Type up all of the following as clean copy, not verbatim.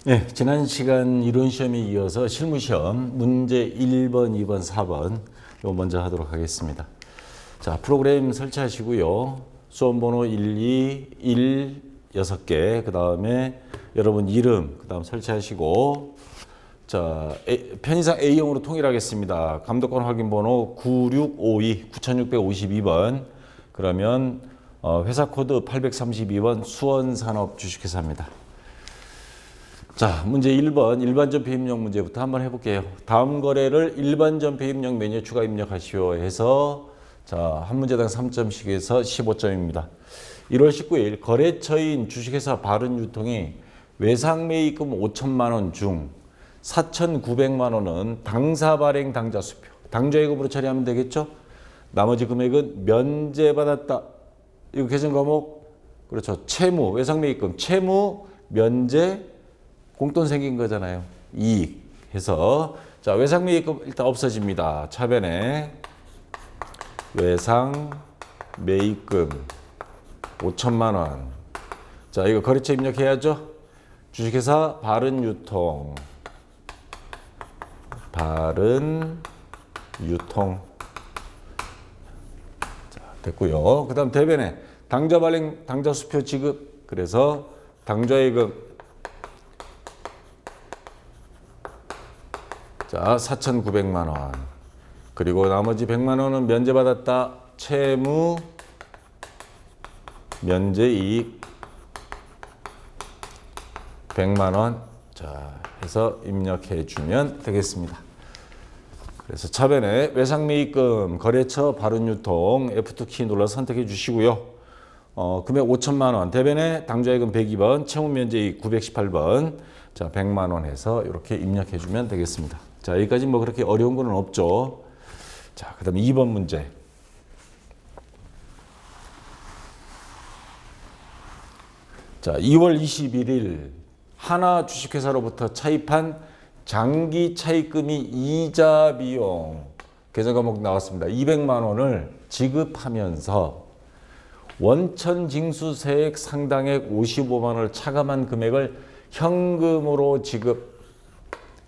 네, 지난 시간 이론시험에 이어서 실무시험 문제 1번, 2번, 4번 이거 먼저 하도록 하겠습니다. 자, 프로그램 설치하시고요. 수험번호 1, 6개, 그 다음에 여러분 이름, 그 다음 설치하시고 자, 편의상 A형으로 통일하겠습니다. 감독관 확인번호 9652, 그러면 회사 코드 832번 수원산업 주식회사입니다. 자, 문제 1번 일반전 배입력 문제부터 한번 해볼게요. 다음 거래를 일반전 배입력 메뉴에 추가 입력하시오 해서 자, 한 문제당 3점씩 해서 15점입니다. 1월 19일 거래처인 주식회사 바른유통이 외상매입금 5천만 원 중 4,900만 원은 당사 발행 당좌 수표, 당좌예금으로 처리하면 되겠죠? 나머지 금액은 면제받았다. 이거 개정 과목 그렇죠. 채무, 외상매입금, 채무, 면제, 공돈 생긴 거잖아요. 이익 해서 자, 외상매입금 일단 없어집니다. 차변에 외상매입금 5천만 원. 자, 이거 거래처 입력해야죠. 주식회사 바른유통. 자, 됐고요. 그 다음 대변에 당좌 발행, 당좌 수표 지급. 그래서 당좌예금 자, 4,900만 원. 그리고 나머지 100만 원은 면제받았다. 채무, 면제이익 100만 원. 자, 해서 입력해 주면 되겠습니다. 그래서 차변에 외상매입금, 거래처 바른유통 F2키 눌러서 선택해 주시고요. 금액 5천만 원, 대변에 당좌예금 102번, 채무 면제이익 918번. 자, 100만 원 해서 이렇게 입력해 주면 되겠습니다. 자, 여기까지 뭐 그렇게 어려운 거는 없죠. 자, 그 다음에 2번 문제. 자, 2월 21일 하나 주식회사로부터 차입한 장기 차입금이 이자 비용 계정 과목 나왔습니다. 200만 원을 지급하면서 원천 징수세액 상당액 55만 원을 차감한 금액을 현금으로 지급.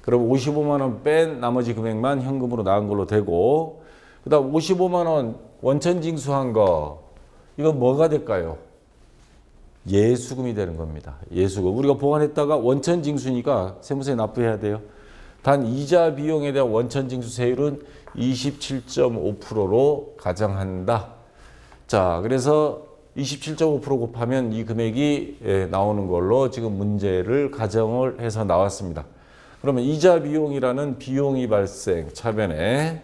그럼 55만 원 뺀 나머지 금액만 현금으로 나온 걸로 되고, 그 다음 55만 원 원천 징수한 거, 이건 뭐가 될까요? 예수금이 되는 겁니다. 예수금. 우리가 보관했다가 원천 징수니까 세무서에 납부해야 돼요. 단 이자 비용에 대한 원천 징수세율은 27.5%로 가정한다. 자, 그래서 27.5% 곱하면 이 금액이 나오는 걸로 지금 문제를 가정을 해서 나왔습니다. 그러면 이자 비용이라는 비용이 발생 차변에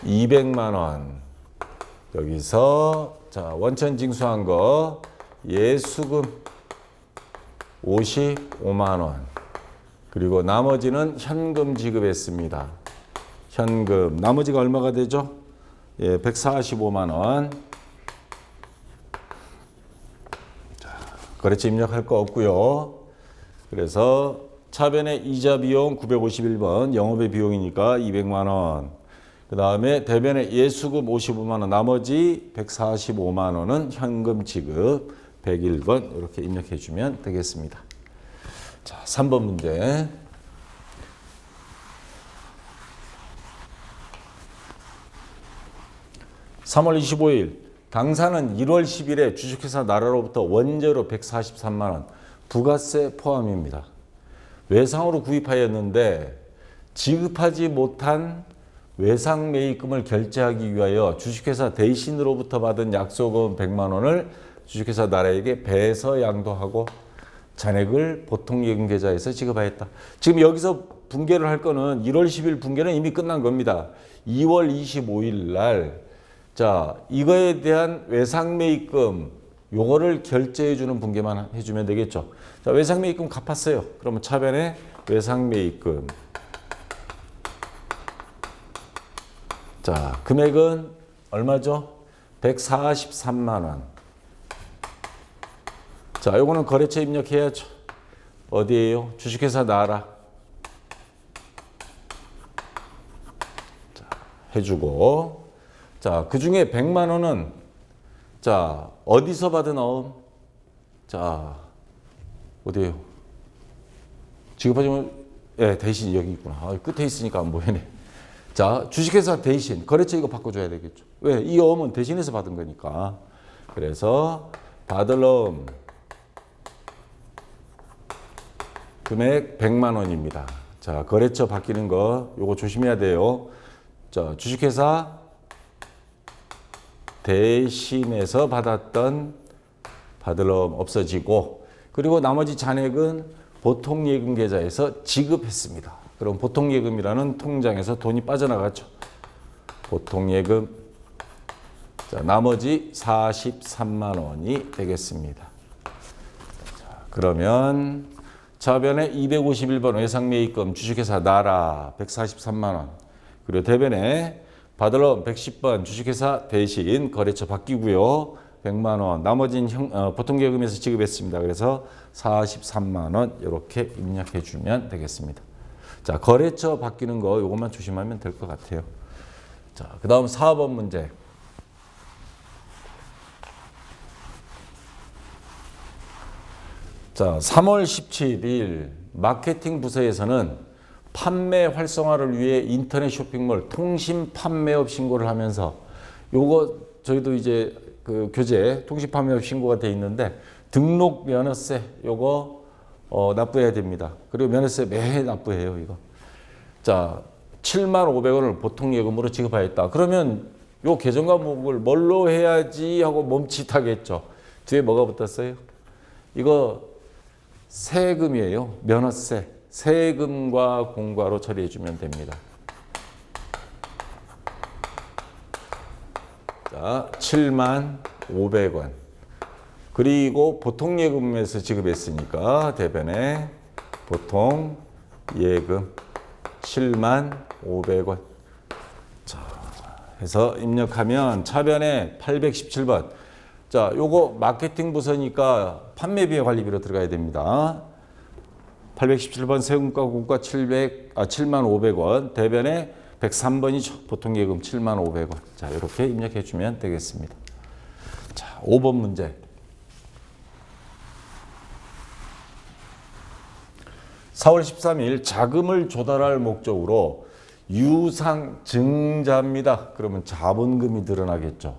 200만 원 여기서 자, 원천 징수한 거 예수금 55만 원 그리고 나머지는 현금 지급했습니다. 현금 나머지가 얼마가 되죠? 예, 145만 원. 자, 거래처 입력할 거 없고요. 그래서 차변에 이자 비용 951번 영업의 비용이니까 200만 원. 그 다음에 대변에 예수금 55만 원, 나머지 145만 원은 현금 지급 101번 이렇게 입력해 주면 되겠습니다. 자, 3번 문제. (3월 25일) 당사는 1월 10일에 주식회사 나라로부터 원재료 143만 원 부가세 포함입니다. 외상으로 구입하였는데 지급하지 못한 외상매입금을 결제하기 위하여 주식회사 대신으로부터 받은 약소금 100만 원을 주식회사 나라에게 배서 양도하고 잔액을 보통예금 계좌에서 지급하였다. 지금 여기서 분개를 할 거는 1월 10일 분개는 이미 끝난 겁니다. 2월 25일 날 자, 이거에 대한 외상매입금 요거를 결제해 주는 분개만 해주면 되겠죠. 자, 외상매입금 갚았어요. 그러면 차변에 외상매입금. 자, 금액은 얼마죠? 143만 원. 자, 요거는 거래처 입력해야죠. 어디에요? 주식회사 나라. 자, 해주고. 자, 그 중에 100만 원은 자, 어디서 받은 어음? 자, 어디에요? 지급하지만 예, 대신 여기 있구나. 끝에 있으니까 안 보이네. 자, 주식회사 대신 거래처 이거 바꿔줘야 되겠죠. 왜? 이 어음은 대신해서 받은 거니까. 그래서 받을 어음 금액 100만 원입니다. 자, 거래처 바뀌는 거 요거 조심해야 돼요. 자, 주식회사 대신해서 받았던 받을 어음 없어지고, 그리고 나머지 잔액은 보통예금 계좌에서 지급했습니다. 그럼 보통예금이라는 통장에서 돈이 빠져나갔죠. 보통예금. 자, 나머지 43만 원이 되겠습니다. 자, 그러면 차변에 251번 외상매입금 주식회사 나라 143만 원. 그리고 대변에 받을 어음 110번 주식회사 대신 거래처 바뀌고요. 100만 원. 나머지는 보통예금에서 지급했습니다. 그래서 43만 원 이렇게 입력해 주면 되겠습니다. 자, 거래처 바뀌는 거 이것만 조심하면 될 것 같아요. 자, 그다음 4번 문제. 자, 3월 17일 마케팅 부서에서는 판매 활성화를 위해 인터넷 쇼핑몰 통신 판매업 신고를 하면서 요거 저희도 이제 그 교재 통신 판매업 신고가 돼 있는데 등록 면허세 요거 납부해야 됩니다. 그리고 면허세 매해 납부해요, 이거. 자, 7만 500원을 보통 예금으로 지급하였다. 그러면 요 계정 과목을 뭘로 해야지 하고 멈칫하겠죠. 뒤에 뭐가 붙었어요? 이거 세금이에요. 면허세. 세금과 공과로 처리해 주면 됩니다. 자, 7만 500원. 그리고 보통예금에서 지급했으니까 대변에 보통예금 7만 500원. 자, 해서 입력하면 차변에 817번. 자, 요거 마케팅 부서니까 판매비에 관리비로 들어가야 됩니다. 817번 세금과 공과 7만 500원. 대변에 103번이 보통예금 7만 500원. 자, 이렇게 입력해 주면 되겠습니다. 자, 5번 문제. 4월 13일 자금을 조달할 목적으로 유상 증자입니다. 그러면 자본금이 늘어나겠죠.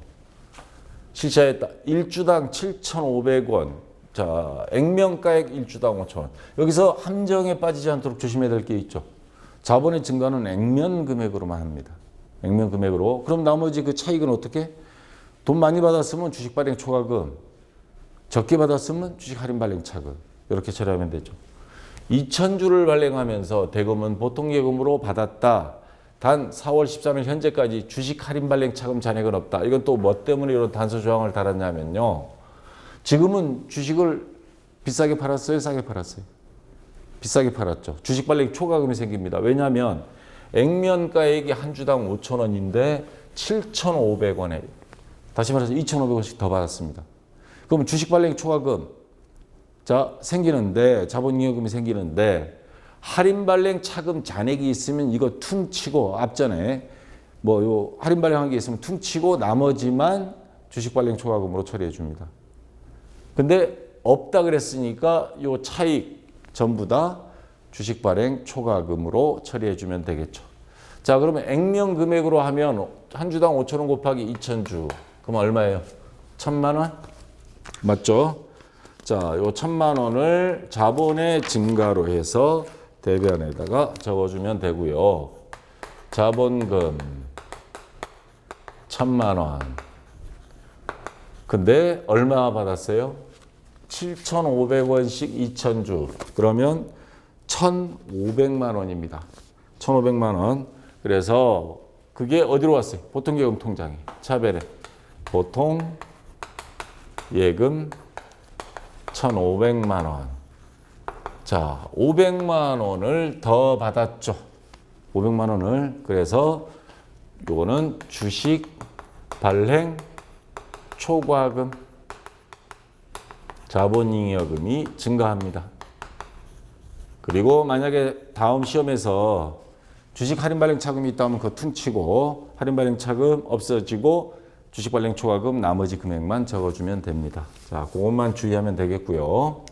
실시했다. 1주당 7,500원. 자, 액면가액 1주당 5,000원. 여기서 함정에 빠지지 않도록 조심해야 될 게 있죠. 자본의 증가는 액면 금액으로만 합니다. 액면 금액으로. 그럼 나머지 그 차익은 어떻게? 돈 많이 받았으면 주식 발행 초과금, 적게 받았으면 주식 할인 발행 차금. 이렇게 처리하면 되죠. 2,000주를 발행하면서 대금은 보통예금으로 받았다. 단 4월 13일 현재까지 주식 할인 발행 차금 잔액은 없다. 이건 또 뭐 때문에 이런 단서 조항을 달았냐면요. 지금은 주식을 비싸게 팔았어요? 싸게 팔았어요? 비싸게 팔았죠. 주식 발행 초과금이 생깁니다. 왜냐하면 액면가액이 한 주당 5,000원인데 7,500원에 다시 말해서 2,500원씩 더 받았습니다. 그럼 주식 발행 초과금 자 생기는데 자본잉여금이 생기는데 할인 발행 차금 잔액이 있으면 이거 퉁치고 앞전에 뭐 요 할인 발행한 게 있으면 퉁치고 나머지만 주식 발행 초과금으로 처리해 줍니다. 근데 없다 그랬으니까 요 차익 전부 다 주식 발행 초과금으로 처리해 주면 되겠죠. 자, 그러면 액면 금액으로 하면 한 주당 5,000원 곱하기 2,000주. 그럼 얼마예요? 1,000만 원? 맞죠? 자, 요 1,000만 원을 자본의 증가로 해서 대변에다가 적어주면 되고요. 자본금 1,000만 원. 근데 얼마 받았어요? 7,500원씩 2,000주. 그러면 1,500만 원입니다. 1,500만 원. 그래서 그게 어디로 왔어요? 보통예금 통장에. 차별에. 보통예금 1,500만 원. 자, 500만 원을 더 받았죠. 500만 원을. 그래서 요거는 주식 발행 초과금. 자본잉여금이 증가합니다. 그리고 만약에 다음 시험에서 주식 할인 발행 차금이 있다면 그거 퉁치고 할인 발행 차금 없어지고 주식 발행 초과금 나머지 금액만 적어주면 됩니다. 자, 그것만 주의하면 되겠고요.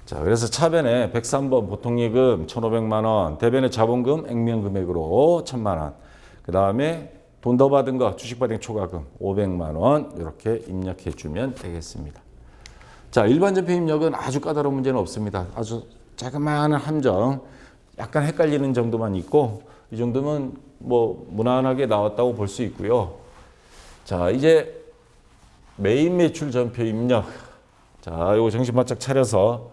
자, 그래서 차변에 103번 보통예금 1,500만 원, 대변에 자본금 액면 금액으로 1,000만 원. 그 다음에 돈 더 받은 거 주식 발행 초과금 500만 원 이렇게 입력해 주면 되겠습니다. 자, 일반 전표 입력은 아주 까다로운 문제는 없습니다. 아주 자그마한 함정, 약간 헷갈리는 정도만 있고 이 정도면 뭐 무난하게 나왔다고 볼 수 있고요. 자, 이제 매입 매출 전표 입력. 자, 이거 정신 바짝 차려서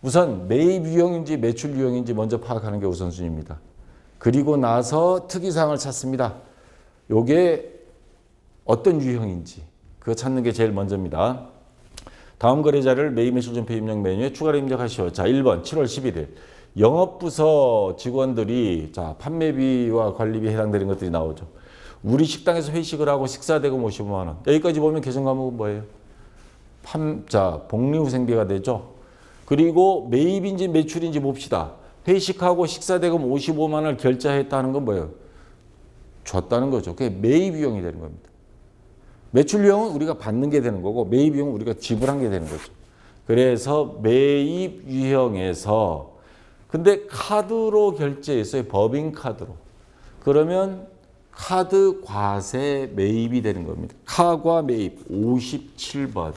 우선 매입 유형인지 매출 유형인지 먼저 파악하는 게 우선순위입니다. 그리고 나서 특이사항을 찾습니다. 요게 어떤 유형인지 그거 찾는 게 제일 먼저입니다. 다음 거래자를 매입 매출 전표 입력 메뉴에 추가로 입력하시오. 자, 1번 7월 11일 영업부서 직원들이 자, 판매비와 관리비에 해당되는 것들이 나오죠. 우리 식당에서 회식을 하고 식사대금 55만 원. 여기까지 보면 계정 과목은 뭐예요? 자, 복리후생비가 되죠. 그리고 매입인지 매출인지 봅시다. 회식하고 식사대금 55만 원을 결제했다는 건 뭐예요? 줬다는 거죠. 그게 매입 유형이 되는 겁니다. 매출 유형은 우리가 받는 게 되는 거고 매입 유형은 우리가 지불한 게 되는 거죠. 그래서 매입 유형에서 근데 카드로 결제했어요. 법인카드로. 그러면 카드 과세 매입이 되는 겁니다. 카과 매입 57번.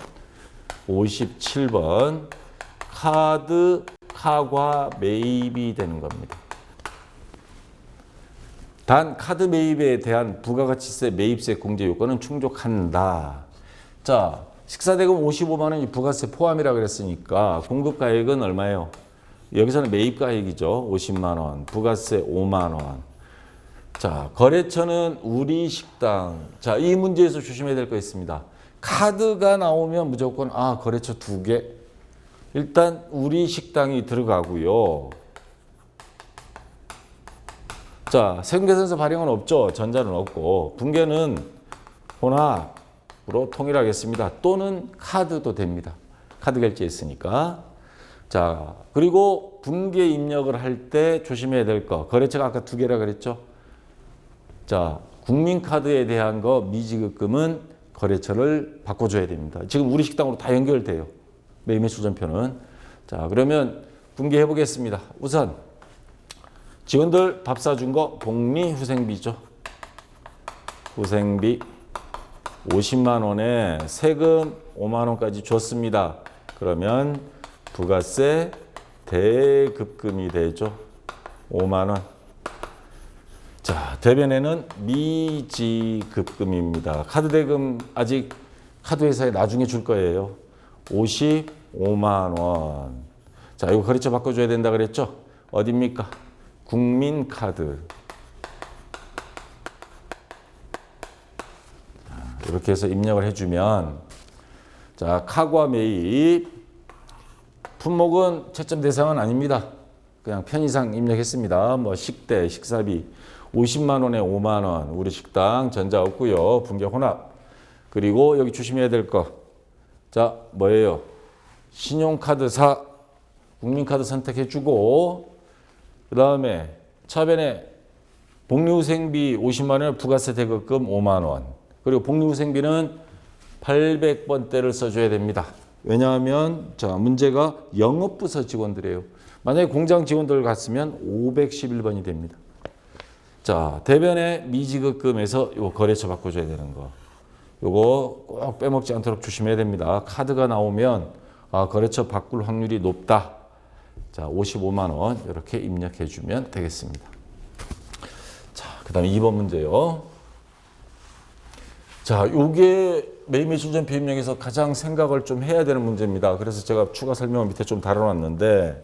57번. 카드 카과 매입이 되는 겁니다. 단 카드 매입에 대한 부가가치세 매입세 공제 요건은 충족한다. 자, 식사대금 55만 원이 부가세 포함이라 그랬으니까 공급가액은 얼마예요? 여기서는 매입가액이죠. 50만 원, 부가세 5만 원. 자, 거래처는 우리 식당. 자, 이 문제에서 조심해야 될 거 있습니다. 카드가 나오면 무조건 거래처 2개. 일단 우리 식당이 들어가고요. 자, 세금계산서 발행은 없죠. 전자는 없고. 분계는 혼합으로 통일하겠습니다. 또는 카드도 됩니다. 카드 결제했으니까. 자, 그리고 분계 입력을 할 때 조심해야 될 거. 거래처가 아까 2개라 그랬죠. 자, 국민카드에 대한 거 미지급금은 거래처를 바꿔줘야 됩니다. 지금 우리 식당으로 다 연결돼요. 매입 매출 전표는. 자, 그러면 분개해 보겠습니다. 우선 직원들 밥 사준 거 복리후생비죠. 후생비 50만 원에 세금 5만 원까지 줬습니다. 그러면 부가세 대급금이 되죠. 5만 원. 자, 대변에는 미지급금입니다. 카드 대금 아직 카드 회사에 나중에 줄 거예요. 55만 원. 자, 이거 거래처 바꿔줘야 된다 그랬죠? 어딥니까? 국민카드. 이렇게 해서 입력을 해주면 자, 카과 매입 품목은 채점 대상은 아닙니다. 그냥 편의상 입력했습니다. 뭐 식대, 식사비 50만 원에 5만 원. 우리 식당 전자 없고요. 분계 혼합. 그리고 여기 조심해야 될 거. 자, 뭐예요? 신용카드사 국민카드 선택해주고 그 다음에 차변에 복리후생비 50만 원, 부가세 대급금 5만 원. 그리고 복리후생비는 800번대를 써줘야 됩니다. 왜냐하면 자, 문제가 영업부서 직원들이에요. 만약에 공장 직원들 갔으면 511번이 됩니다. 자, 대변에 미지급금에서 요 거래처 바꿔줘야 되는 거. 요거 꼭 빼먹지 않도록 조심해야 됩니다. 카드가 나오면 거래처 바꿀 확률이 높다. 자, 55만 원 이렇게 입력해 주면 되겠습니다. 자, 그다음에 2번 문제요. 자, 요게 매입 매출 전표 입력에서 가장 생각을 좀 해야 되는 문제입니다. 그래서 제가 추가 설명을 밑에 좀 달아놨는데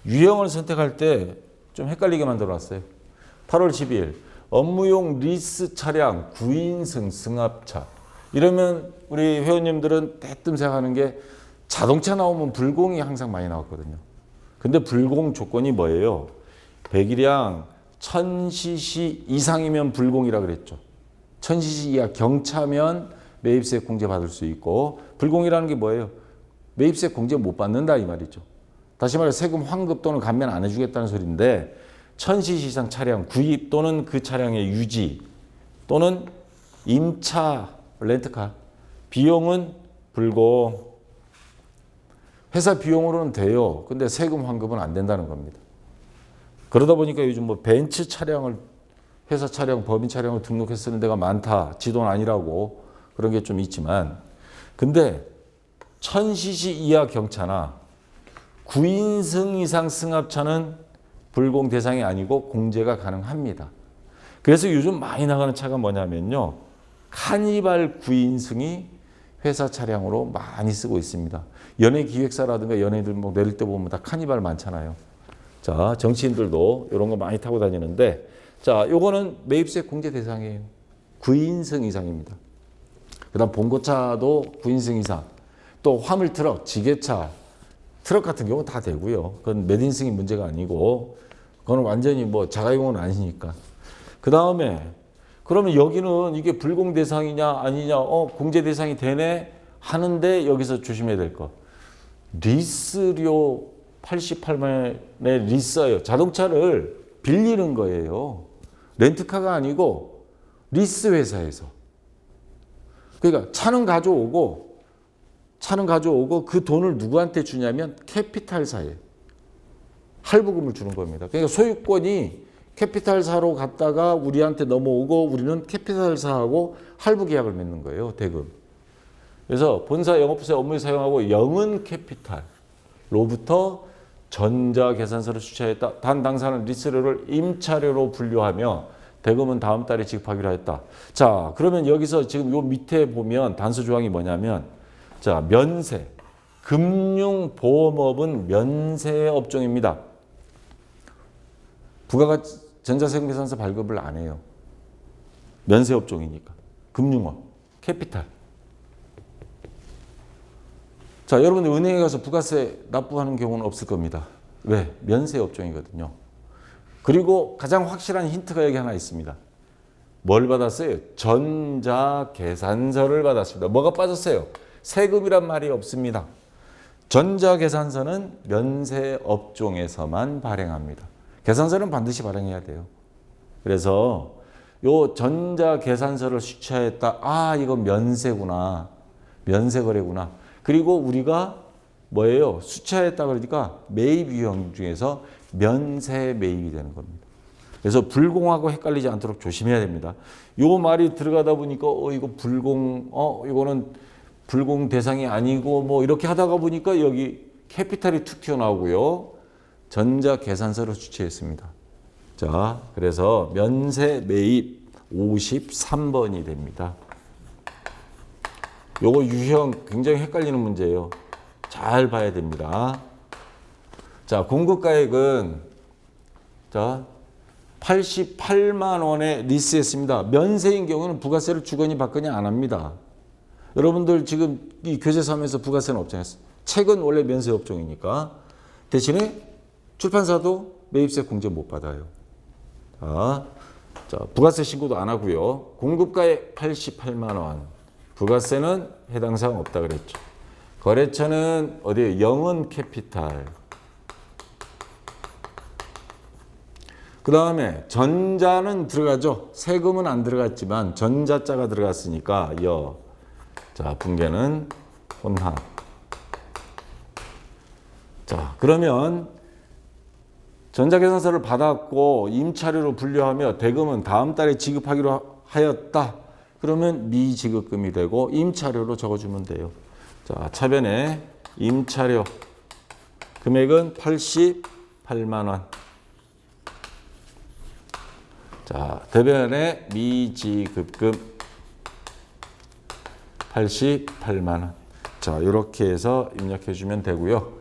유형을 선택할 때 좀 헷갈리게 만들어놨어요. 8월 12일 업무용 리스 차량 9인승 승합차. 이러면 우리 회원님들은 대뜸 생각하는 게 자동차 나오면 불공이 항상 많이 나왔거든요. 근데 불공 조건이 뭐예요? 배기량 1000cc 이상이면 불공이라 그랬죠. 1000cc 이하 경차면 매입세 공제 받을 수 있고 불공이라는 게 뭐예요? 매입세 공제 못 받는다 이 말이죠. 다시 말해 세금 환급 또는 감면 안 해주겠다는 소리인데 1000cc 이상 차량 구입 또는 그 차량의 유지 또는 임차 렌트카 비용은 불공. 회사 비용으로는 돼요. 근데 세금 환급은 안 된다는 겁니다. 그러다 보니까 요즘 뭐 벤츠 차량을 회사 차량, 법인 차량을 등록해 쓰는 데가 많다. 지도는 아니라고 그런 게 좀 있지만 근데 1000cc 이하 경차나 9인승 이상 승합차는 불공 대상이 아니고 공제가 가능합니다. 그래서 요즘 많이 나가는 차가 뭐냐면요. 카니발 9인승이 회사 차량으로 많이 쓰고 있습니다. 연예 기획사라든가 연예인들 뭐 내릴 때 보면 다 카니발 많잖아요. 자, 정치인들도 이런 거 많이 타고 다니는데 자, 요거는 매입세 공제 대상이에요. 9인승 이상입니다. 그다음 봉고차도 9인승 이상. 또 화물 트럭, 지게차, 트럭 같은 경우는 다 되고요. 그건 몇 인승이 문제가 아니고 그건 완전히 뭐 자가용은 아니니까. 그다음에 그러면 여기는 이게 불공 대상이냐 아니냐 공제 대상이 되네 하는데 여기서 조심해야 될 거. 리스료 88만 원의 리스예요. 자동차를 빌리는 거예요. 렌트카가 아니고 리스 회사에서. 그러니까 차는 가져오고 그 돈을 누구한테 주냐면 캐피탈사에 할부금을 주는 겁니다. 그러니까 소유권이 캐피탈사로 갔다가 우리한테 넘어오고 우리는 캐피탈사하고 할부 계약을 맺는 거예요. 대금. 그래서 본사 영업세 업무에 사용하고 영은 캐피탈로부터 전자계산서를 수취하였다. 단 당사는 리스료를 임차료로 분류하며 대금은 다음 달에 지급하기로 했다. 자, 그러면 여기서 지금 요 밑에 보면 단서 조항이 뭐냐면 자, 면세. 금융보험업은 면세 업종입니다. 부가가치 전자세금계산서 발급을 안 해요. 면세 업종이니까. 금융업, 캐피탈. 자, 여러분들 은행에 가서 부가세 납부하는 경우는 없을 겁니다. 왜? 면세 업종이거든요. 그리고 가장 확실한 힌트가 여기 하나 있습니다. 뭘 받았어요? 전자계산서를 받았습니다. 뭐가 빠졌어요? 세금이란 말이 없습니다. 전자계산서는 면세 업종에서만 발행합니다. 계산서는 반드시 발행해야 돼요. 그래서 요 전자계산서를 수취하였다. 아, 이거 면세구나. 면세거래구나. 그리고 우리가 뭐예요? 수취하였다 그러니까 매입 유형 중에서 면세 매입이 되는 겁니다. 그래서 불공하고 헷갈리지 않도록 조심해야 됩니다. 요 말이 들어가다 보니까 이거 불공, 이거는 불공 대상이 아니고 뭐 이렇게 하다가 보니까 여기 캐피탈이 툭 튀어나오고요. 전자계산서를 수취했습니다. 자, 그래서 면세 매입 53번이 됩니다. 요거 유형 굉장히 헷갈리는 문제예요. 잘 봐야 됩니다. 자, 공급가액은 자 88만 원에 리스했습니다. 면세인 경우는 부가세를 주거니 받거니 안 합니다. 여러분들 지금 이 교재사면서 부가세는 없잖아요. 책은 원래 면세 업종이니까. 대신에 출판사도 매입세 공제 못 받아요. 자, 부가세 신고도 안 하고요. 공급가액 88만 원. 부가세는 해당 사항 없다 그랬죠. 거래처는 어디에 영은 캐피탈. 그 다음에 전자는 들어가죠. 세금은 안 들어갔지만 전자자가 들어갔으니까 자, 분계는 혼합. 자, 그러면 전자계산서를 받았고 임차료로 분류하며 대금은 다음 달에 지급하기로 하였다. 그러면 미지급금이 되고 임차료로 적어주면 돼요. 자, 차변에 임차료 금액은 88만 원. 자, 대변에 미지급금 88만 원. 자, 이렇게 해서 입력해 주면 되고요.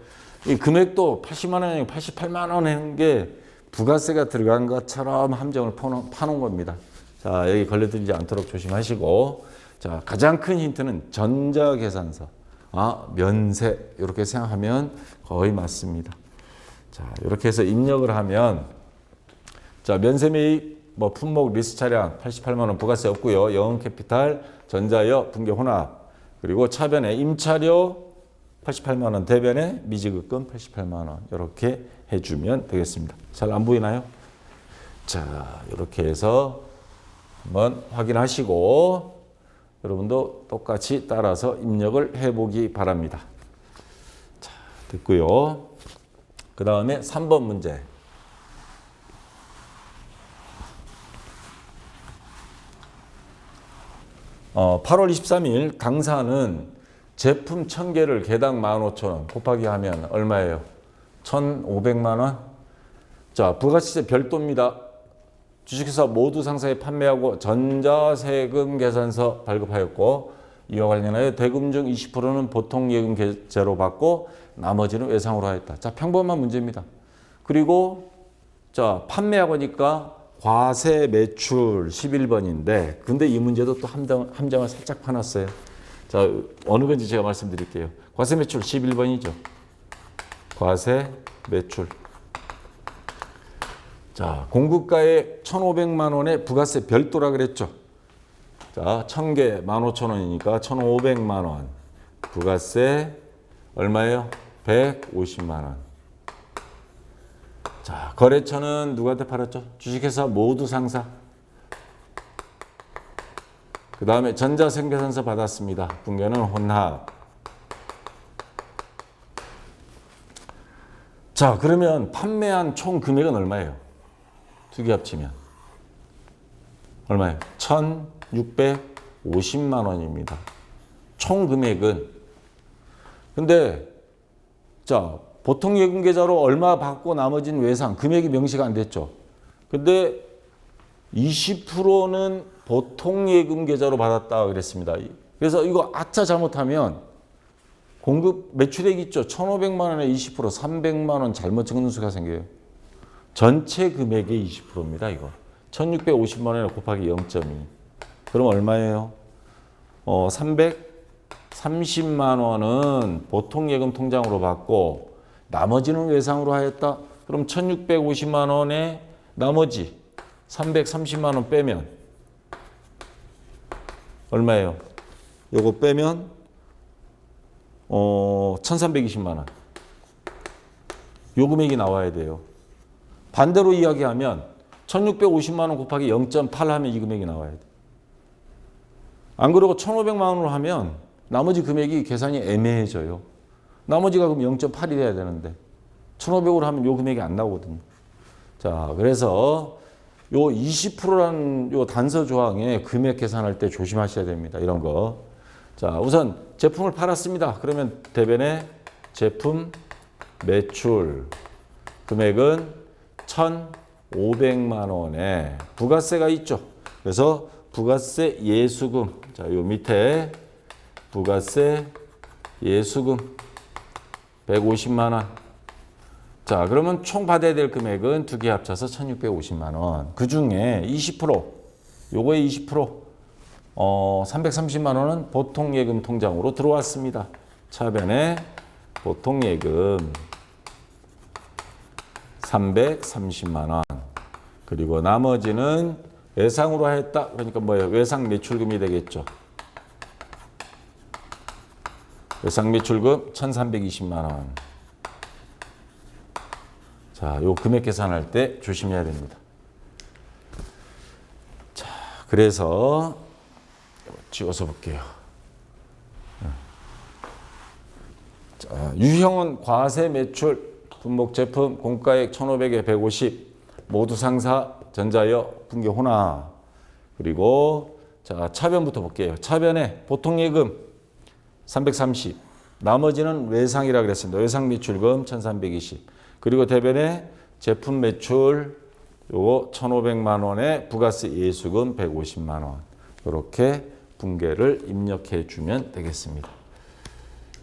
이 금액도 80만 원이 아니고 88만 원 하는 게 부가세가 들어간 것처럼 함정을 파놓은 겁니다. 자, 여기 걸려들지 않도록 조심하시고. 자, 가장 큰 힌트는 전자계산서. 면세. 이렇게 생각하면 거의 맞습니다. 자, 이렇게 해서 입력을 하면 자, 면세 매입 품목 리스 차량 88만 원 부가세 없고요. 영은 캐피탈, 전자여, 분계 혼합. 그리고 차변에 임차료 88만 원, 대변에 미지급금 88만 원. 이렇게 해주면 되겠습니다. 잘 안 보이나요? 자, 이렇게 해서 한번 확인하시고 여러분도 똑같이 따라서 입력을 해보기 바랍니다. 자, 됐고요. 그 다음에 3번 문제. 8월 23일 당사는 제품 1000개를 개당 15,000원 곱하기 하면 얼마예요? 1,500만 원. 자, 부가시세 별도입니다. 주식회사 모두 상사에 판매하고 전자세금 계산서 발급하였고 이와 관련하여 대금 중 20%는 보통 예금 계좌로 받고 나머지는 외상으로 하였다. 자, 평범한 문제입니다. 그리고 자, 판매하고 하니까 과세 매출 11번인데 근데 이 문제도 또 함정을 살짝 파놨어요. 자, 어느 건지 제가 말씀드릴게요. 과세 매출 11번이죠. 과세 매출. 자, 공급가액 1,500만 원에 부가세 별도라 그랬죠. 자, 1000개 15,000원이니까 1,500만 원. 부가세 얼마예요? 150만 원. 자, 거래처는 누구한테 팔았죠? 주식회사 모두 상사. 그 다음에 전자생계산서 받았습니다. 분계는 혼합. 자, 그러면 판매한 총 금액은 얼마예요? 두 개 합치면 얼마예요? 1,650만 원입니다. 총 금액은. 근데 자, 보통 예금 계좌로 얼마 받고 나머지는 외상, 금액이 명시가 안 됐죠. 근데 20%는 보통 예금 계좌로 받았다 그랬습니다. 그래서 이거 아차 잘못하면 공급 매출액 있죠. 1,500만 원에 20%, 300만 원 잘못 적는 수가 생겨요. 전체 금액의 20%입니다. 이거 1,650만 원에 곱하기 0.2. 그럼 얼마예요? 330만 원은 보통 예금 통장으로 받고 나머지는 외상으로 하였다. 그럼 1,650만 원에 나머지 330만 원 빼면 얼마예요? 요거 빼면 1,320만 원. 요 금액이 나와야 돼요. 반대로 이야기하면 1,650만 원 곱하기 0.8 하면 이 금액이 나와야 돼. 안 그러고 1,500만 원으로 하면 나머지 금액이 계산이 애매해져요. 나머지가 그럼 0.8이 돼야 되는데 1,500으로 하면 요 금액이 안 나오거든요. 자, 그래서 요 20%라는 요 단서 조항에 금액 계산할 때 조심하셔야 됩니다. 이런 거. 자, 우선 제품을 팔았습니다. 그러면 대변에 제품 매출 금액은 1,500만 원에 부가세가 있죠. 그래서 부가세 예수금. 자, 요 밑에 부가세 예수금 150만 원. 자, 그러면 총 받아야 될 금액은 두 개 합쳐서 1,650만 원. 그 중에 20%, 요거의 20%, 330만 원은 보통 예금 통장으로 들어왔습니다. 차변에 보통 예금 330만 원. 그리고 나머지는 외상으로 했다. 그러니까 뭐예요? 외상 매출금이 되겠죠. 외상 매출금 1,320만 원. 자, 요 금액 계산할 때 조심해야 됩니다. 자, 그래서 지워서 볼게요. 자, 유형은 과세 매출, 분목 제품, 공가액 1,500에 150, 모두 상사, 전자여, 분계 혼합. 그리고 자, 차변부터 볼게요. 차변에 보통 예금 330, 나머지는 외상이라 그랬습니다. 외상 매출금 1,320. 그리고 대변에 제품 매출 요거 1,500만 원에 부가세 예수금 150만 원. 이렇게 분계를 입력해 주면 되겠습니다.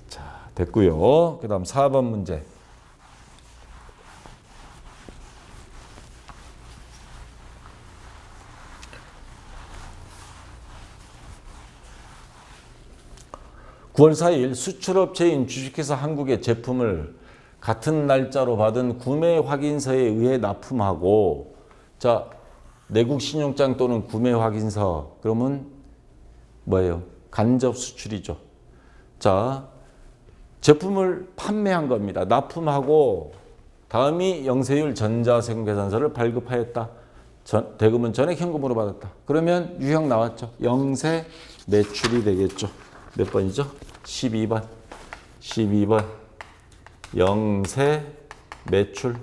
자, 됐고요. 그다음 4번 문제. (9월 4일) 수출업체인 주식회사 한국의 제품을 같은 날짜로 받은 구매 확인서에 의해 납품하고, 자, 내국 신용장 또는 구매 확인서, 그러면 뭐예요? 간접 수출이죠. 자, 제품을 판매한 겁니다. 납품하고 다음이 영세율 전자세금 계산서를 발급하였다. 대금은 전액 현금으로 받았다. 그러면 유형 나왔죠. 영세 매출이 되겠죠. 몇 번이죠? 12번. 12번. 영세 매출.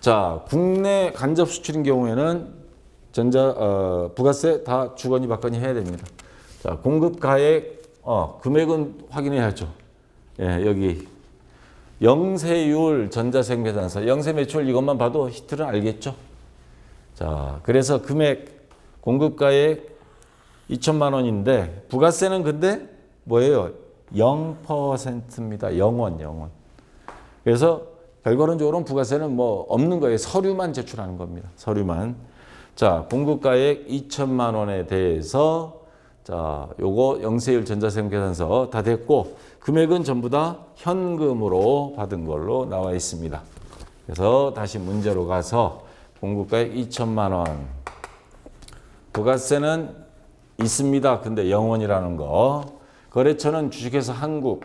자, 국내 간접 수출인 경우에는 부가세 다 주거니 받거니 해야 됩니다. 자, 공급 가액, 금액은 확인해야죠. 예, 여기 영세율 전자생계산서, 영세 매출 이것만 봐도 히트는 알겠죠. 자, 그래서 금액, 공급 가액 2천만 원인데 부가세는 근데 뭐예요? 0%입니다. 0원. 그래서 결과론적으로는 부가세는 뭐 없는 거예요. 서류만 제출하는 겁니다. 서류만. 자, 공급가액 2천만 원에 대해서 자, 요거 영세율 전자생계산서 다 됐고 금액은 전부 다 현금으로 받은 걸로 나와 있습니다. 그래서 다시 문제로 가서 공급가액 2천만 원. 부가세는 있습니다. 근데 0원이라는 거. 거래처는 주식회사 한국.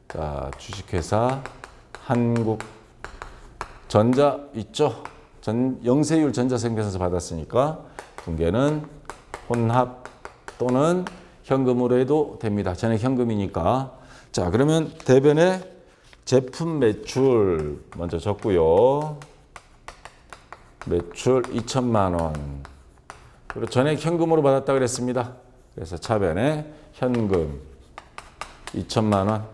자, 주식회사 한국. 전자 있죠? 영세율 전자생계산서 받았으니까 분계는 혼합 또는 현금으로 해도 됩니다. 전액 현금이니까. 자, 그러면 대변에 제품 매출 먼저 적고요. 매출 2천만 원. 그리고 전액 현금으로 받았다 그랬습니다. 그래서 차변에 현금 2천만 원.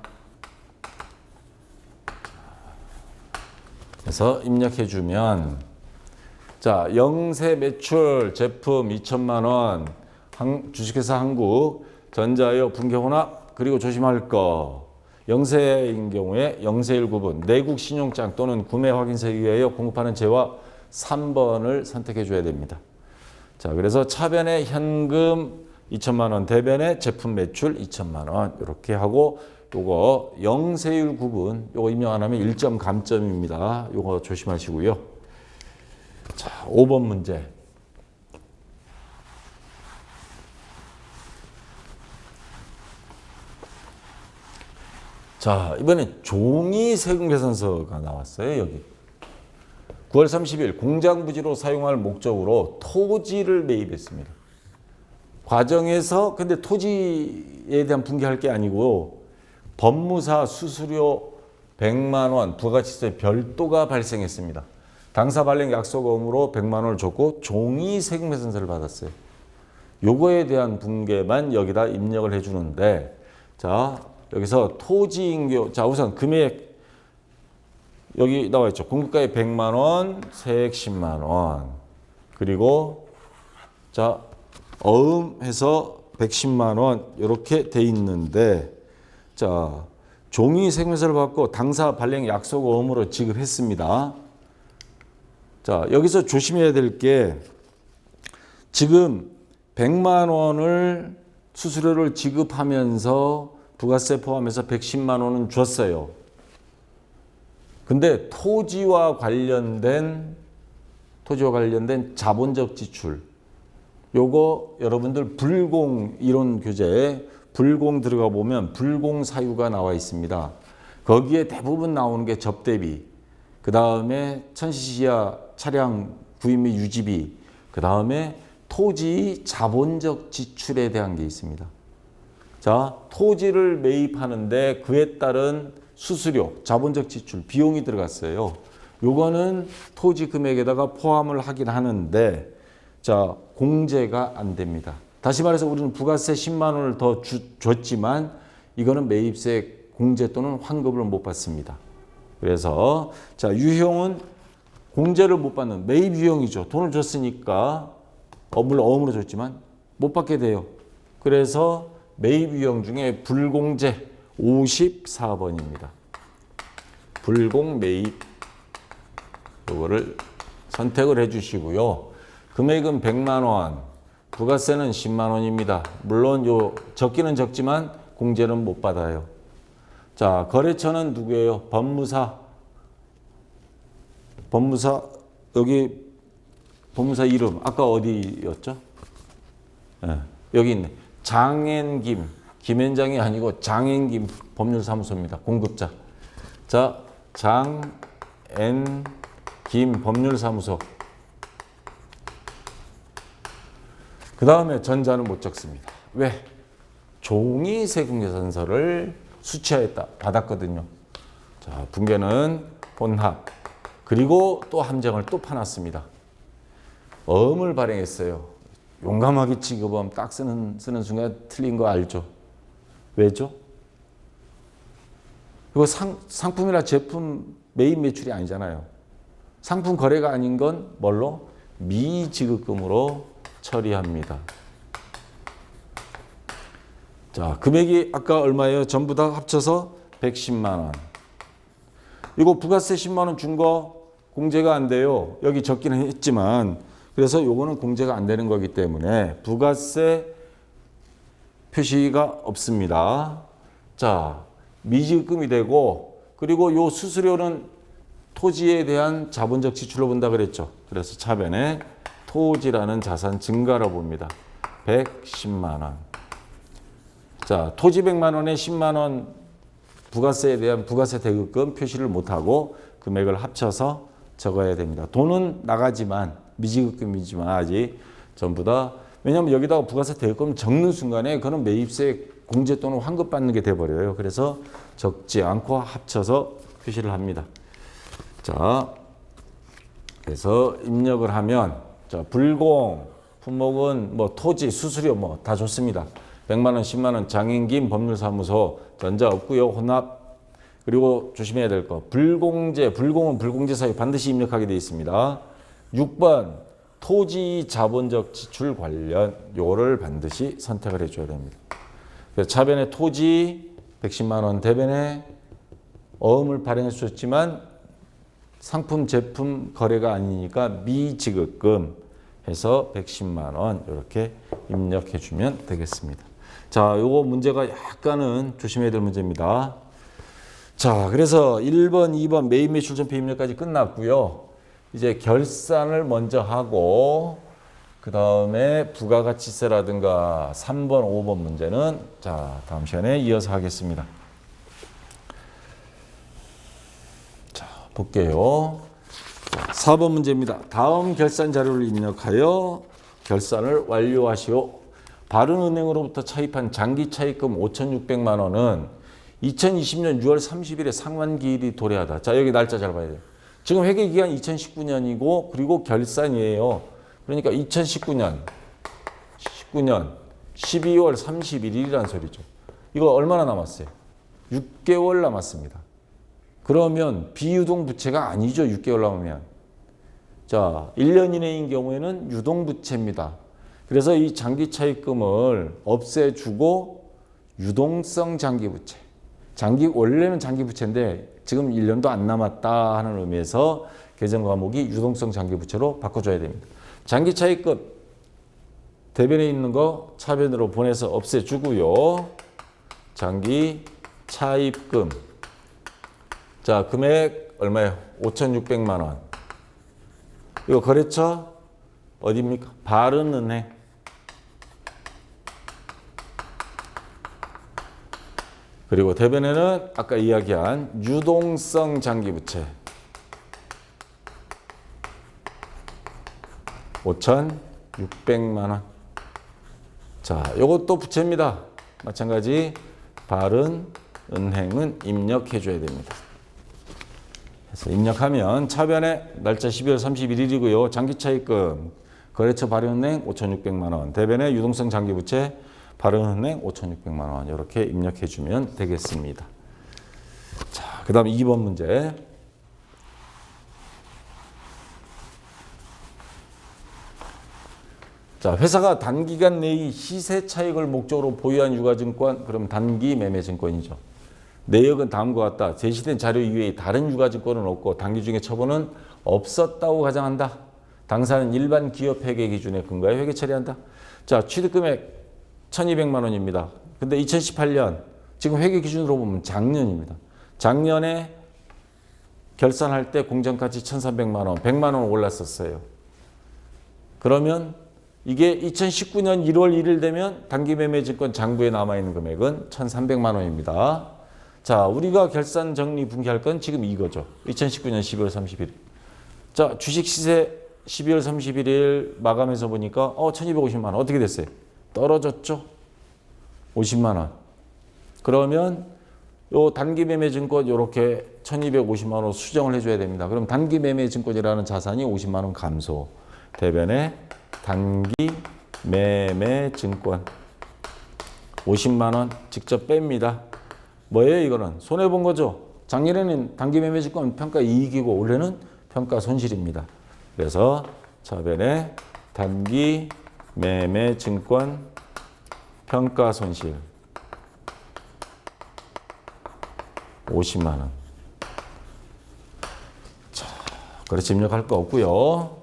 그래서 입력해 주면 자, 영세 매출 제품 2천만 원. 주식회사 한국 전자요 분계 혼합. 그리고 조심할 거. 영세인 경우에 영세율 구분, 내국 신용장 또는 구매 확인서에 의하여 공급하는 재화 3번을 선택해 줘야 됩니다. 자, 그래서 차변에 현금 2천만 원, 대변에 제품 매출 2천만 원 이렇게 하고 요거 영세율 구분 요거 입력 안 하면 1점 감점입니다. 요거 조심하시고요. 자, 5번 문제. 자, 이번엔 종이 세금 계산서가 나왔어요. 여기 9월 30일 공장 부지로 사용할 목적으로 토지를 매입했습니다. 과정에서 근데 토지에 대한 분개할 게 아니고 법무사 수수료 100만 원 부가가치세 별도가 발생했습니다. 당사 발행 약속금으로 100만 원을 줬고 종이 세금 계산서를 받았어요. 요거에 대한 분개만 여기다 입력을 해주는데, 자, 여기서 토지인교, 자, 우선 금액 여기 나와 있죠. 공급가액 100만 원, 세액 10만 원. 그리고 자, 어음해서 110만 원 이렇게 돼 있는데, 자, 종이 세금세를 받고 당사 발행 약속 어음으로 지급했습니다. 자, 여기서 조심해야 될 게 지금 100만 원을 수수료를 지급하면서 부가세 포함해서 110만 원은 줬어요. 근데 토지와 관련된 자본적 지출, 요거 여러분들 불공 이론 교재에 불공 들어가 보면 불공 사유가 나와 있습니다. 거기에 대부분 나오는 게 접대비, 그 다음에 1000cc 이하 차량 구입 및 유지비, 그 다음에 토지 자본적 지출에 대한 게 있습니다. 자, 토지를 매입하는데 그에 따른 수수료, 자본적 지출, 비용이 들어갔어요. 요거는 토지 금액에다가 포함을 하긴 하는데, 자, 공제가 안 됩니다. 다시 말해서 우리는 부가세 10만 원을 더 줬지만 이거는 매입세 공제 또는 환급을 못 받습니다. 그래서 자, 유형은 공제를 못 받는 매입 유형이죠. 돈을 줬으니까 물론 어음으로 줬지만 못 받게 돼요. 그래서 매입 유형 중에 불공제 54번입니다. 불공 매입 이거를 선택을 해 주시고요. 금액은 100만 원, 부가세는 10만 원입니다. 물론 요 적기는 적지만 공제는 못 받아요. 자, 거래처는 누구예요? 법무사. 여기 법무사 이름 아까 어디였죠? 네, 여기 있네. 장앤김, 김앤장이 아니고 장앤김 법률사무소입니다. 공급자. 자, 장앤김 법률사무소. 그 다음에 전자는 못 적습니다. 왜? 종이 세금 계산서를 수취하였다. 받았거든요. 자, 붕괴는 혼합. 그리고 또 함정을 또 파놨습니다. 어음을 발행했어요. 용감하게 취급하면 딱 쓰는 순간 틀린 거 알죠? 왜죠? 이거 상품이나 제품 메인 매출이 아니잖아요. 상품 거래가 아닌 건 뭘로? 미지급금으로 처리합니다. 자, 금액이 아까 얼마예요? 전부 다 합쳐서 110만 원. 이거 부가세 10만 원 준 거 공제가 안 돼요. 여기 적기는 했지만 그래서 요거는 공제가 안 되는 거기 때문에 부가세 표시가 없습니다. 자, 미지급금이 되고 그리고 요 수수료는 토지에 대한 자본적 지출로 본다 그랬죠. 그래서 차변에 토지라는 자산 증가로 봅니다. 110만 원. 자, 토지 100만 원에 10만 원 부가세에 대한 부가세 대급금 표시를 못하고 금액을 합쳐서 적어야 됩니다. 돈은 나가지만 미지급금이지만 아직 전부 다 왜냐하면 여기다가 부가세 대급금 적는 순간에 그는 매입세 공제 또는 환급받는 게 돼버려요. 그래서 적지 않고 합쳐서 표시를 합니다. 자, 그래서 입력을 하면 자, 불공, 품목은 뭐 토지, 수수료 뭐 다 좋습니다. 100만 원, 10만 원, 장인김, 법률사무소, 전자 없고요. 혼합. 그리고 조심해야 될 거. 불공제, 불공은 불공제 사유 반드시 입력하게 되어 있습니다. 6번 토지 자본적 지출 관련 요거를 반드시 선택을 해줘야 됩니다. 그래서 차변에 토지 110만 원, 대변에 어음을 발행해 주셨지만 상품 제품 거래가 아니니까 미지급금 해서 110만 원 이렇게 입력해 주면 되겠습니다. 자, 요거 문제가 약간은 조심해야 될 문제입니다. 자, 그래서 1번, 2번 매입 매출 전표 입력까지 끝났고요. 이제 결산을 먼저 하고 그 다음에 부가가치세라든가 3번, 5번 문제는 자, 다음 시간에 이어서 하겠습니다. 자, 볼게요. 4번 문제입니다. 다음 결산 자료를 입력하여 결산을 완료하시오. 바른은행으로부터 차입한 장기 차입금 5,600만 원은 2020년 6월 30일에 상환기일이 도래하다. 자, 여기 날짜 잘 봐야 돼요. 지금 회계기간 2019년이고 그리고 결산이에요. 그러니까 2019년 12월 31일이라는 소리죠. 이거 얼마나 남았어요? 6개월 남았습니다. 그러면 비유동부채가 아니죠. 6개월 남으면. 자, 1년 이내인 경우에는 유동부채입니다. 그래서 이 장기차입금을 없애주고 유동성 장기부채. 원래는 장기부채인데 지금 1년도 안 남았다 하는 의미에서 개정 과목이 유동성 장기부채로 바꿔줘야 됩니다. 장기차입금 대변에 있는 거 차변으로 보내서 없애주고요. 장기차입금. 자, 금액 얼마예요? 5,600만 원. 이거 거래처 어디입니까? 바른은행. 그리고 대변에는 아까 이야기한 유동성 장기부채 5,600만 원. 자, 요것도 부채입니다. 마찬가지 바른은행은 입력해 줘야 됩니다. 그래서 입력하면 차변에 날짜 12월 31일이고요. 장기차입금 거래처 바른은행 5,600만 원. 대변에 유동성 장기부채 바른은행 5,600만 원 이렇게 입력해 주면 되겠습니다. 자, 그 다음 2번 문제. 자, 회사가 단기간 내의 시세 차익을 목적으로 보유한 유가증권, 그럼 단기 매매증권이죠. 내역은 다음과 같다. 제시된 자료 이외에 다른 유가증권은 없고 단기 중에 처분은 없었다고 가정한다. 당사는 일반 기업 회계 기준에 근거해 회계 처리한다. 자, 취득금액 1,200만 원입니다. 근데 2018년 지금 회계 기준으로 보면 작년입니다. 작년에 결산할 때 공정가치 1,300만 원, 100만 원 올랐었어요. 그러면 이게 2019년 1월 1일 되면 단기매매증권 장부에 남아있는 금액은 1,300만 원입니다. 자, 우리가 결산 정리 분기할 건 지금 이거죠. 2019년 12월 30일. 자, 주식 시세 12월 31일 마감해서 보니까 1,250만 원 어떻게 됐어요? 떨어졌죠? 50만 원. 그러면 요 단기 매매 증권 요렇게 1250만 원 수정을 해줘야 됩니다. 그럼 단기 매매 증권이라는 자산이 50만 원 감소. 대변에 단기 매매 증권 50만 원 직접 뺍니다. 뭐예요 이거는? 손해본 거죠. 작년에는 단기 매매 증권 평가 이익이고 올해는 평가 손실입니다. 그래서 차변에 단기 매매 증권 평가 손실 50만 원. 자, 그렇지 입력할 거 없고요.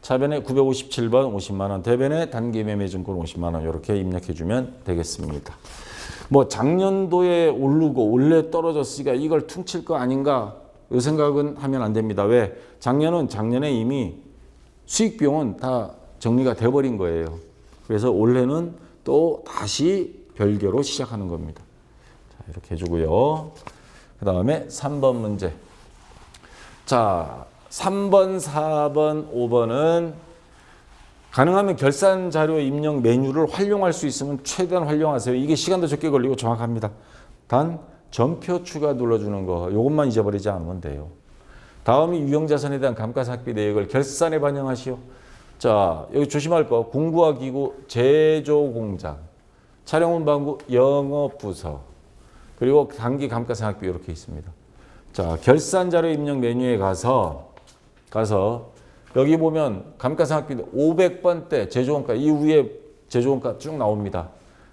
차변에 957번 50만 원, 대변에 단기 매매 증권 50만 원 이렇게 입력해 주면 되겠습니다. 뭐 작년도에 오르고 올해 떨어졌으니까 이걸 퉁칠 거 아닌가 이 생각은 하면 안 됩니다. 왜? 작년에 이미 수익 비용은 다 정리가 돼버린 거예요. 그래서 올해는 또 다시 별개로 시작하는 겁니다. 자, 이렇게 해주고요. 그 다음에 3번 문제. 자, 3번, 4번, 5번은 가능하면 결산 자료 입력 메뉴를 활용할 수 있으면 최대한 활용하세요. 이게 시간도 적게 걸리고 정확합니다. 단 전표 추가 눌러주는 거 이것만 잊어버리지 않으면 돼요. 다음이 유형자산에 대한 감가상각비 내역을 결산에 반영하시오. 자, 여기 조심할 거 공구와 기구, 제조공장, 차량운반부, 영업부서 그리고 단기 감가상각비 이렇게 있습니다. 자, 결산자료 입력 메뉴에 가서 여기 보면 감가상각비 500번대 제조원가 이 위에 제조원가 쭉 나옵니다.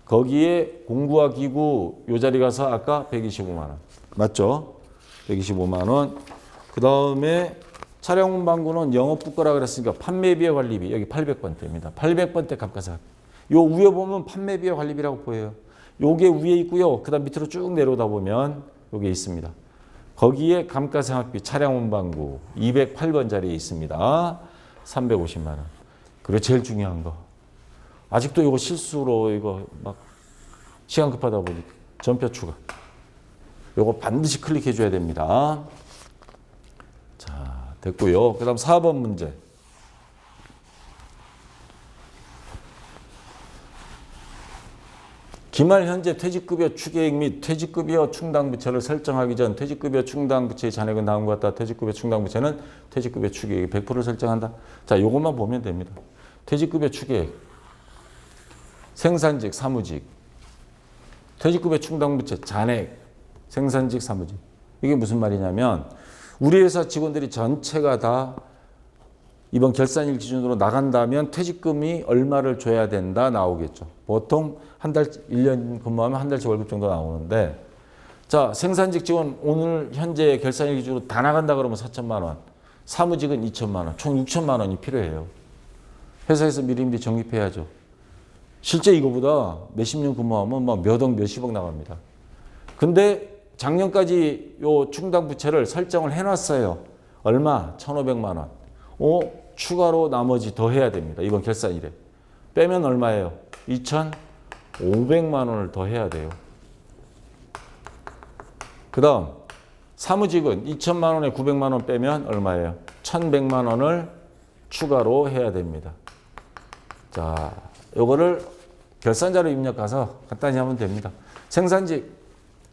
거기에 공구와 기구 요 자리 가서 아까 125만 원 맞죠? 125만 원. 그 다음에 차량운반부는 영업부 거라 그랬으니까 판매비와 관리비 여기 800번대입니다. 800번대 감가상각비. 요 위에 보면 판매비와 관리비라고 보여요. 요게 위에 있고요. 그 다음 밑으로 쭉 내려오다 보면 요게 있습니다. 거기에 감가상각비 차량운반부 208번 자리에 있습니다. 350만 원. 그리고 제일 중요한 거. 아직도 이거 실수로 이거 막 시간 급하다 보니까 전표 추가. 요거 반드시 클릭해 줘야 됩니다. 자, 됐고요. 그다음 4번 문제. 기말 현재 퇴직급여 추계액 및 퇴직급여 충당부채를 설정하기 전 퇴직급여 충당부채의 잔액은 다음과 같다. 퇴직급여 충당부채는 퇴직급여 추계액 100%를 설정한다. 자, 이것만 보면 됩니다. 퇴직급여 추계액, 생산직, 사무직, 퇴직급여 충당부채, 잔액, 생산직, 사무직. 이게 무슨 말이냐면 우리 회사 직원들이 전체가 다 이번 결산일 기준으로 나간다면 퇴직금이 얼마를 줘야 된다 나오겠죠. 보통 한 달, 1년 근무하면 한 달치 월급 정도 나오는데 자, 생산직 직원 오늘 현재 결산일 기준으로 다 나간다 그러면 4천만 원, 사무직은 2천만 원, 총 6천만 원이 필요해요. 회사에서 미리미리 적립해야죠. 실제 이거보다 몇십 년 근무하면 막 몇 억, 몇십억 나갑니다. 근데 작년까지 요 충당부채를 설정을 해놨어요. 얼마? 1,500만 원. 추가로 나머지 더 해야 됩니다. 이번 결산일에. 빼면 얼마예요? 2,500만 원을 더 해야 돼요. 그 다음 사무직은 2천만 원에 900만 원 빼면 얼마예요? 1,100만 원을 추가로 해야 됩니다. 자, 요거를 결산자료 입력가서 간단히 하면 됩니다. 생산직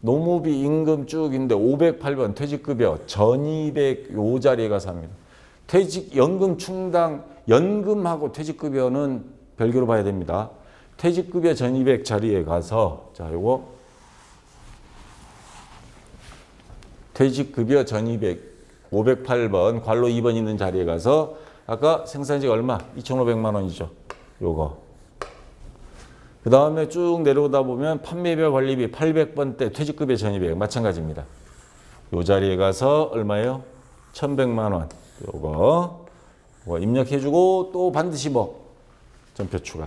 노무비 임금 쭉 있는데 508번 퇴직급여 전입액 요 자리에 가서 합니다. 퇴직연금 충당, 연금하고 퇴직급여는 별개로 봐야 됩니다. 퇴직급여 전입액 자리에 가서 자, 요거 퇴직급여 전입액 508번 괄로 2번 있는 자리에 가서 아까 생산직 얼마? 2,500만 원이죠. 요거. 그 다음에 쭉 내려오다 보면 판매비와 관리비 800번대 퇴직급여 전입액 마찬가지입니다. 요 자리에 가서 얼마예요? 1,100만 원. 요거 입력해주고 또 반드시 뭐 전표 추가.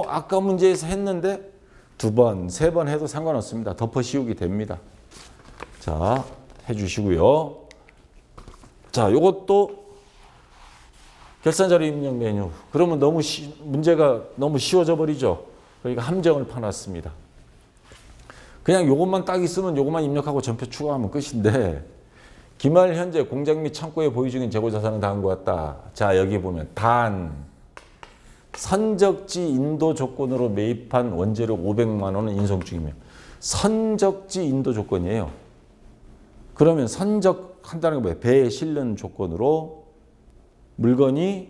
아까 문제에서 했는데 2번, 3번 해도 상관없습니다. 덮어 씌우기 됩니다. 자, 해주시고요. 자, 요것도 결산자료 입력 메뉴. 그러면 너무 문제가 너무 쉬워져 버리죠. 그러니까 함정을 파놨습니다. 그냥 요것만 딱 있으면 요것만 입력하고 전표 추가하면 끝인데 기말 현재 공장 및 창고에 보유 중인 재고자산은 다음과 같다. 자, 여기 보면 단 선적지 인도 조건으로 매입한 원재료 500만 원은 인송 중이며 선적지 인도 조건이에요. 그러면 선적한다는 게 뭐예요? 배에 실는 조건으로 물건이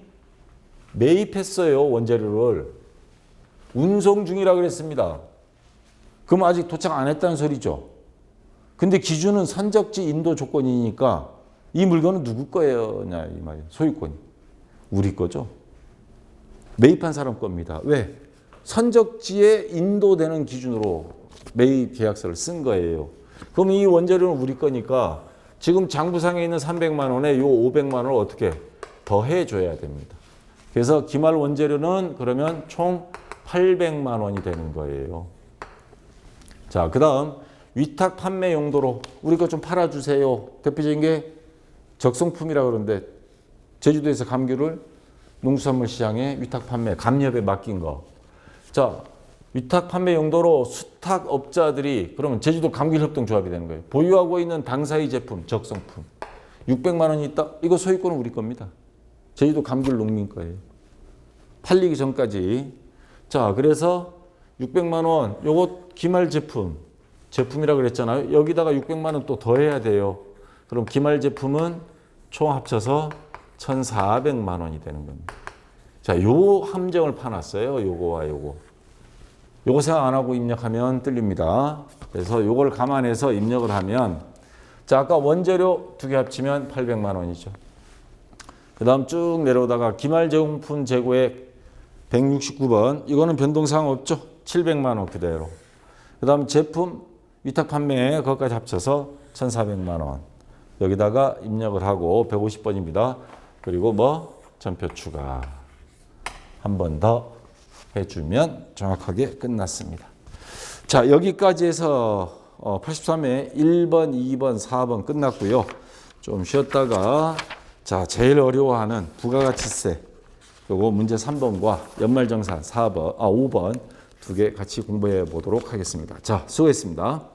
매입했어요. 원재료를. 운송 중이라 그랬습니다. 그럼 아직 도착 안 했다는 소리죠. 근데 기준은 선적지 인도 조건이니까 이 물건은 누구 거예요냐 이 말이에요. 소유권이. 우리 거죠. 매입한 사람 겁니다. 왜? 선적지에 인도되는 기준으로 매입 계약서를 쓴 거예요. 그럼 이 원재료는 우리 거니까 지금 장부상에 있는 300만 원에 요 500만 원을 어떻게 더해 줘야 됩니다. 그래서 기말 원재료는 그러면 총 800만 원이 되는 거예요. 자, 그다음 위탁 판매 용도로 우리 거 좀 팔아주세요. 대표적인 게 적성품이라고 그러는데 제주도에서 감귤을 농수산물 시장에 위탁 판매, 감협에 맡긴 거. 자, 위탁 판매 용도로 수탁업자들이 그러면 제주도 감귤협동조합이 되는 거예요. 보유하고 있는 당사의 제품, 적성품. 600만 원이 있다? 이거 소유권은 우리 겁니다. 제주도 감귤 농민 거예요. 팔리기 전까지. 자, 그래서 600만 원, 요거 기말 제품이라고 그랬잖아요. 여기다가 600만 원 또 더해야 돼요. 그럼 기말 제품은 총 합쳐서 1,400만 원이 되는 겁니다. 자, 요 함정을 파놨어요. 요거와 요거. 요거 생각 안 하고 입력하면 뜰립니다. 그래서 요걸 감안해서 입력을 하면 자, 아까 원재료 두 개 합치면 800만 원이죠. 그 다음 쭉 내려오다가 기말 제공품 재고액 169번. 이거는 변동사항 없죠. 700만 원 그대로. 그 다음 제품 위탁 판매 그것까지 합쳐서 1,400만 원. 여기다가 입력을 하고 150번입니다. 그리고 뭐 전표 추가. 한 번 더 해주면 정확하게 끝났습니다. 자, 여기까지 해서 83회 1번, 2번, 4번 끝났고요. 좀 쉬었다가 자, 제일 어려워하는 부가가치세 요거 문제 3번과 연말정산 5번 두 개 같이 공부해 보도록 하겠습니다. 자, 수고했습니다.